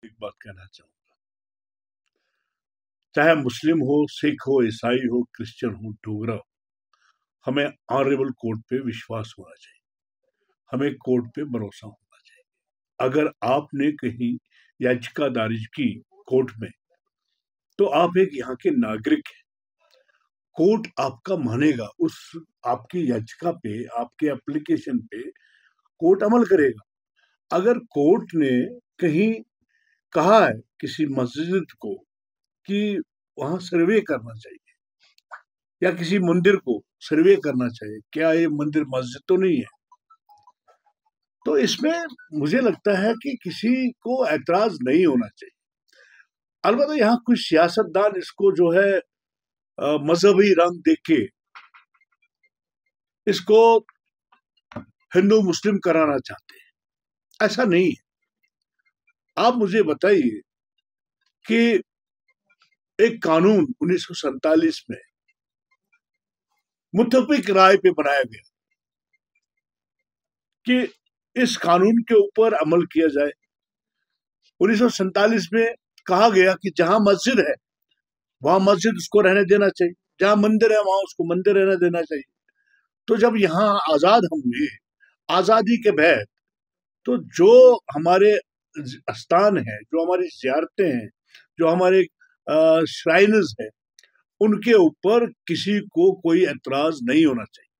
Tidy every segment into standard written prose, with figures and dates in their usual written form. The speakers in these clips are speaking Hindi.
एक बात कहना चाहूंगा, चाहे मुस्लिम हो, सिख हो, ईसाई हो, क्रिश्चियन हो, डोगरा हो, हमें ऑनरेबल कोर्ट पे विश्वास होना चाहिए, हमें कोर्ट पे भरोसा होना चाहिए। अगर आपने कहीं याचिका दायर की कोर्ट में, तो आप एक यहाँ के नागरिक हैं, कोर्ट आपका मानेगा, उस आपकी याचिका पे, आपके एप्लीकेशन पे कोर्ट अमल करेगा। अगर कोर्ट ने कहीं कहा है किसी मस्जिद को कि वहां सर्वे करना चाहिए या किसी मंदिर को सर्वे करना चाहिए, क्या ये मंदिर मस्जिद तो नहीं है, तो इसमें मुझे लगता है कि किसी को ऐतराज नहीं होना चाहिए। अलबत्ता यहाँ कुछ सियासतदान इसको जो है मजहबी रंग देख के इसको हिंदू मुस्लिम कराना चाहते हैं। ऐसा नहीं है। आप मुझे बताइए कि एक कानून 1947 में मुत्तफिक राय पे बनाया गया कि इस कानून के ऊपर अमल किया जाए। 1947 में कहा गया कि जहां मस्जिद है वहां मस्जिद उसको रहने देना चाहिए, जहां मंदिर है वहां उसको मंदिर रहने देना चाहिए। तो जब यहाँ आजाद हम हुए, आजादी के बाद, तो जो हमारे स्थान है, जो हमारी जियारतें हैं, जो हमारे श्राइन्स है, उनके ऊपर किसी को कोई एतराज नहीं होना चाहिए।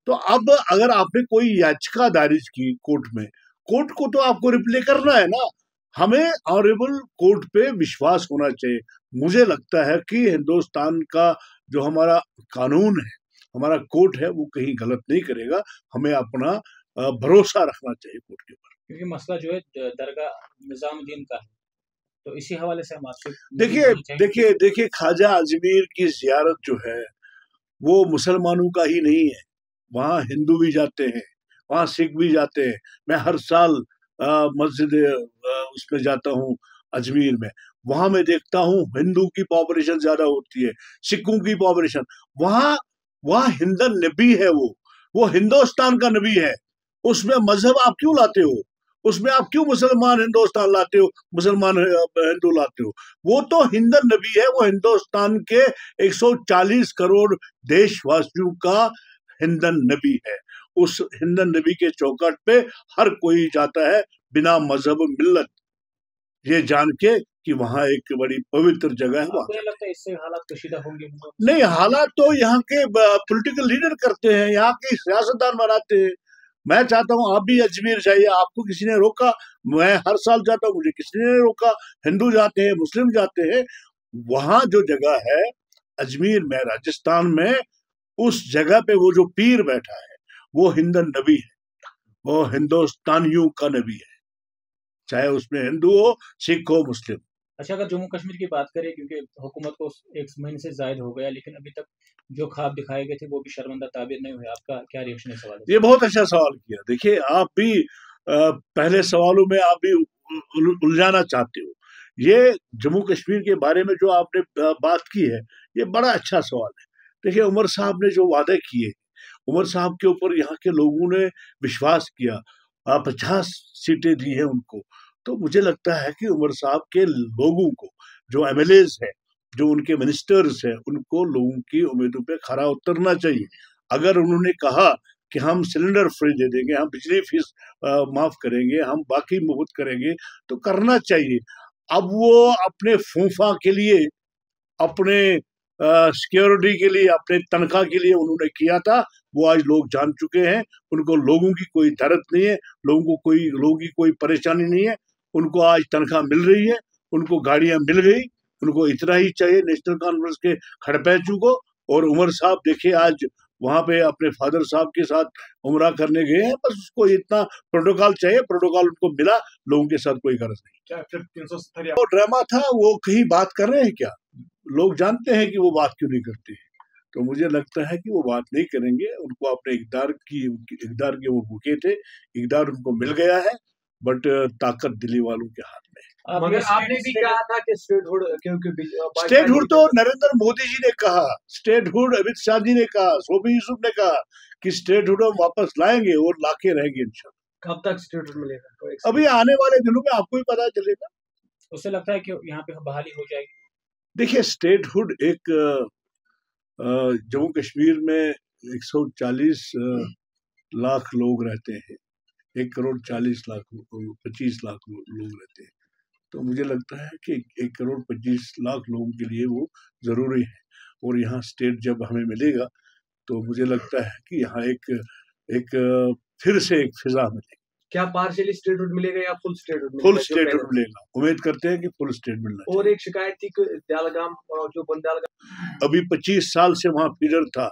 तो अब अगर आपने कोई याचिका दायर की कोर्ट में, कोर्ट को तो आपको रिप्ले करना है ना। हमें ऑनरेबल कोर्ट पे विश्वास होना चाहिए। मुझे लगता है कि हिंदुस्तान का जो हमारा कानून है, हमारा कोर्ट है, वो कहीं गलत नहीं करेगा। हमें अपना भरोसा रखना चाहिए कोर्ट के ऊपर, क्योंकि मसला जो है दरगाह निजामुद्दीन का है, तो इसी हवाले से हम आपसे देखिए ख्वाजा अजमेर की जियारत जो है वो मुसलमानों का ही नहीं है, वहाँ हिंदू भी जाते हैं, वहाँ सिख भी जाते हैं। मैं हर साल मस्जिद उसमें जाता हूँ अजमेर में, वहां मैं देखता हूँ हिंदू की पॉपुलेशन ज्यादा होती है, सिखों की पॉपुलेशन। वहाँ वहाँ हिंदन नबी है, वो हिंदुस्तान का नबी है। उसमें मजहब आप क्यों लाते हो? उसमें आप क्यों मुसलमान हिंदुस्तान लाते हो, मुसलमान हिंदू लाते हो? वो तो हिंदन नबी है, वो हिंदुस्तान के 140 करोड़ देशवासियों का हिंदन नबी है। उस हिंदन नबी के चौखट पे हर कोई जाता है बिना मजहब मिल्लत, ये जान के कि वहाँ एक बड़ी पवित्र जगह है। आपको नहीं लगता इससे हालात कशीदा होंगे? नहीं, हालात तो यहाँ के पॉलिटिकल लीडर करते हैं, यहाँ के सियासतदान बनाते हैं। मैं चाहता हूँ आप भी अजमेर जाइए, आपको किसी ने रोका? मैं हर साल जाता हूँ, मुझे किसी ने रोका। हिंदू जाते हैं, मुस्लिम जाते हैं। वहां जो जगह है अजमेर में, राजस्थान में, उस जगह पे वो जो पीर बैठा है वो हिंदन नबी है, वो हिंदुस्तानियों का नबी है, चाहे उसमें हिंदू हो, सिख हो, मुस्लिम। अच्छा, अगर जम्मू कश्मीर की बात करें, क्योंकि हुकूमत को 1 महीने से जायद हो गया, लेकिन अभी तक जो ख्वाब दिखाए गए थे वो भी शर्मिंदा ताबीर नहीं हुए, आपका क्या रिएक्शन है सवाल? ये बहुत अच्छा सवाल किया। देखिए, आप भी पहले सवालों में आप भी उलझाना चाहते हो। ये जम्मू कश्मीर के बारे में जो आपने बात की है, ये बड़ा अच्छा सवाल है। देखिए, उमर साहब ने जो वादे किए, उमर साहब के ऊपर यहाँ के लोगों ने विश्वास किया, 50 सीटें दी हैं उनको। तो मुझे लगता है कि उमर साहब के लोगों को, जो एमएलएज है, जो उनके मिनिस्टर्स हैं, उनको लोगों की उम्मीदों पे खरा उतरना चाहिए। अगर उन्होंने कहा कि हम सिलेंडर फ्री दे देंगे, हम बिजली फीस माफ करेंगे, हम बाकी मुफ्त करेंगे, तो करना चाहिए। अब वो अपने फूफा के लिए, अपने सिक्योरिटी के लिए, अपने तनख्वाह के लिए उन्होंने किया था, वो आज लोग जान चुके हैं। उनको लोगों की कोई दर्द नहीं है, लोगों की कोई परेशानी नहीं है। उनको आज तनख्वाह मिल रही है, उनको गाड़ियां मिल गई, उनको इतना ही चाहिए नेशनल कॉन्फ्रेंस के खड़पैचू को। और उमर साहब देखिए आज वहां पे अपने फादर साहब के साथ उमरा करने गए हैं, बस उसको इतना प्रोटोकॉल चाहिए, प्रोटोकॉल उनको मिला, लोगों के साथ कोई गरज नहीं। क्या फिर 370 वो ड्रामा था, वो कहीं बात कर रहे हैं क्या? लोग जानते हैं कि वो बात क्यों नहीं करते हैं। तो मुझे लगता है कि वो बात नहीं करेंगे। उनको अपने इक़्तिदार के वो भूखे थे, इक़्तिदार उनको मिल गया है, बट ताकत दिल्ली वालों के हाथ में है। मगर आपने भी कहा था कि स्टेटहुड, क्योंकि स्टेटहुड तो नरेंद्र मोदी जी ने कहा, स्टेटहुड अमित शाह जी ने कहा, शोभी यूसुफ ने कहा कि स्टेटहुड हम वापस लाएंगे और लाके रहेंगे इंशाल्लाह। कब तक स्टेटहुड मिलेगा? अभी आने वाले दिनों में आपको ही पता चलेगा। उससे लगता है कि यहाँ पे बहाली हो जाएगी। देखिए, स्टेटहुड एक जम्मू कश्मीर में 140 लाख लोग रहते हैं, 1 करोड़ 40 लाख 25 लाख लोग रहते हैं। तो मुझे लगता है कि 1 करोड़ 25 लाख लोगों के लिए वो ज़रूरी है। और यहाँ स्टेट जब हमें मिलेगा तो मुझे लगता है कि यहाँ एक फिर से एक फिजा मिलेगी। क्या पार्शियली स्टेटहुड मिलेगा या फुल स्टेटहुड फुल मिलेगा? स्टेटहुड मिलेगा, उम्मीद करते हैं कि फुल स्टेट मिलना और चाहिए। एक शिकायत थी कि दयालगाम जो बंदालगाम अभी 25 साल से वहाँ फीडर था,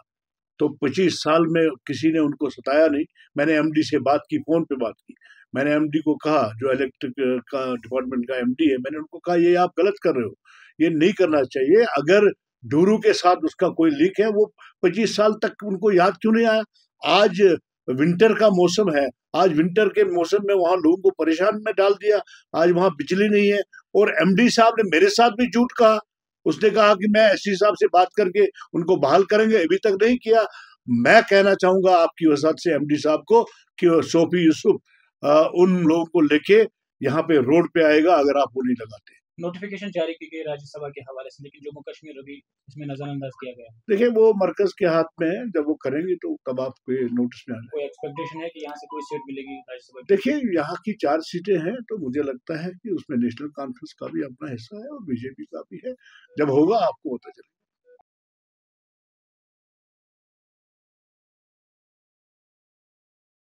तो 25 साल में किसी ने उनको सताया नहीं। मैंने एमडी से बात की, फोन पे बात की। मैंने एमडी को कहा, जो इलेक्ट्रिक का डिपार्टमेंट का एमडी है, मैंने उनको कहा ये आप गलत कर रहे हो, ये नहीं करना चाहिए। अगर डूरू के साथ उसका कोई लिंक है, वो 25 साल तक उनको याद क्यों नहीं आया? आज विंटर का मौसम है, आज विंटर के मौसम में वहां लोगों को परेशान में डाल दिया। आज वहां बिजली नहीं है, और एमडी साहब ने मेरे साथ भी झूठ कहा। उसने कहा कि मैं एससी साहब से बात करके उनको बहाल करेंगे, अभी तक नहीं किया। मैं कहना चाहूंगा आपकी वजह से एमडी साहब को कि सोफी यूसुफ उन लोगों को लेके यहाँ पे रोड पे आएगा अगर आप वो नहीं लगाते। नोटिफिकेशन जारी की गई राज्यसभा के हवाले से, लेकिन जम्मू कश्मीर अभी इसमें नजरअंदाज किया गया। देखिए, वो मरकज के हाथ में है, जब वो करेंगे तो तब आपके नोटिस में आ जाए। कोई एक्सपेक्टेशन है कि यहाँ से कोई सीट मिलेगी राज्यसभा की? देखिए, यहाँ की 4 सीटें हैं, तो मुझे लगता है कि उसमें नेशनल कॉन्फ्रेंस का भी अपना हिस्सा है और बीजेपी का भी है। जब होगा आपको पता चलेगा।